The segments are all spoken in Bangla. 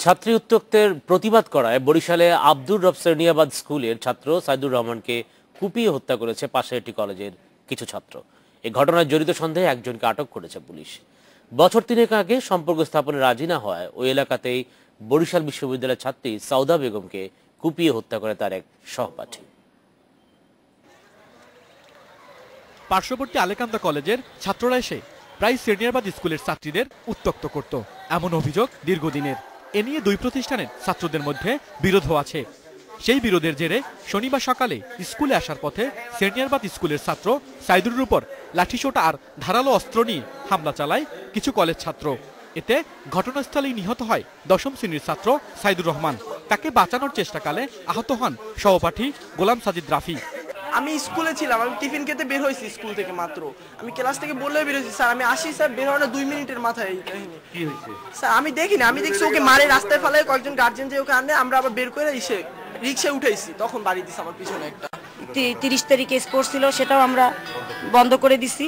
ছাত্রী উত্ত্যক্তের প্রতিবাদ করায় বরিশালে আব্দুর রব শ্রেণিয়াবাদ স্কুলের ছাত্র সাইদুর রহমানকে কুপিয়ে হত্যা করেছে পাশের একটি কলেজের কিছু ছাত্র। এই ঘটনায় জড়িত সন্দেহে একজনকে আটক করেছে পুলিশ। বছর তিনেক আগে সম্পর্ক স্থাপনে রাজি না হওয়ায় ওই এলাকাতেই বরিশাল বিশ্ববিদ্যালয়ের ছাত্রী সাউদা বেগমকে কুপিয়ে হত্যা করে তার এক সহপাঠী। পার্শ্ববর্তী আলেকান্দা কলেজের ছাত্ররা এসে প্রায় শ্রেণিয়াবাদ স্কুলের ছাত্রীদের উত্ত্যক্ত করত, এমন অভিযোগ দীর্ঘদিনের। এ নিয়ে দুই প্রতিষ্ঠানের ছাত্রদের মধ্যে বিরোধও আছে। সেই বিরোধের জেরে শনিবার সকালে স্কুলে আসার পথে শ্রেণিয়াবাদ স্কুলের ছাত্র সাইদুরের উপর লাঠিসোঁটা আর ধারালো অস্ত্র নিয়ে হামলা চালায় কিছু কলেজ ছাত্র। এতে ঘটনাস্থলেই নিহত হয় দশম শ্রেণীর ছাত্র সাইদুর রহমান। তাকে বাঁচানোর চেষ্টাকালে আহত হন সহপাঠী গোলাম সাজিদ রাফি। আমি স্কুলে ছিলাম, আমি টিফিন খেতে বের হয়েছি স্কুল থেকে মাত্র। আমি ক্লাস থেকে বললে বের হয়েছি, স্যার আমি আসি স্যার, বের হওয়ার 2 মিনিটের মাথায় এই কাহিনী। কি হয়েছে স্যার আমি দেখিনি, আমি দেখছি ওকে মারে রাস্তায় ফেলায়, কয়েকজন গার্জিয়ান যে ওকে আনে, আমরা আবার বের করে এসে রিক্সায় উঠাইছি, তখন বাড়ি দিছে আমার পিছনে একটা। 30 তারিখে স্পোর্টস ছিল, সেটাও আমরা বন্ধ করে দিছি।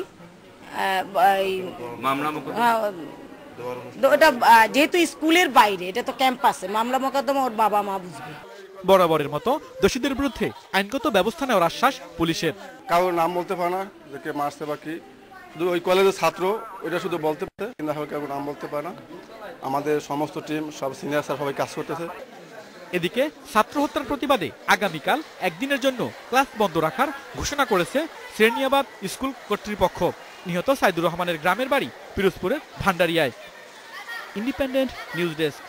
ওটা যেহেতু স্কুলের বাইরে, এটা তো ক্যাম্পাসে, মামলা মোকদ্দমা ওর বাবা মা বুঝবে। বরাবরের মতো দোষীদের বিরুদ্ধে আইনগত ব্যবস্থা নেওয়ার আশ্বাস পুলিশের। কারোর নাম বলতে পারে না, যে মারছে বা কি, শুধু ওই কলেজের ছাত্র ওইটা শুধু বলতে পারে, কিন্তু কারোর নাম বলতে পারে না। আমাদের সমস্ত টিম, সব সিনিয়র স্যার সবাই কাজ করতেছে। এদিকে ছাত্র হত্যার প্রতিবাদে আগামীকাল একদিনের জন্য ক্লাস বন্ধ রাখার ঘোষণা করেছে শ্রেণিয়াবাদ স্কুল কর্তৃপক্ষ। নিহত সাইদুর রহমানের গ্রামের বাড়ি পিরোজপুরের ভান্ডারিয়ায়। Independent news desk.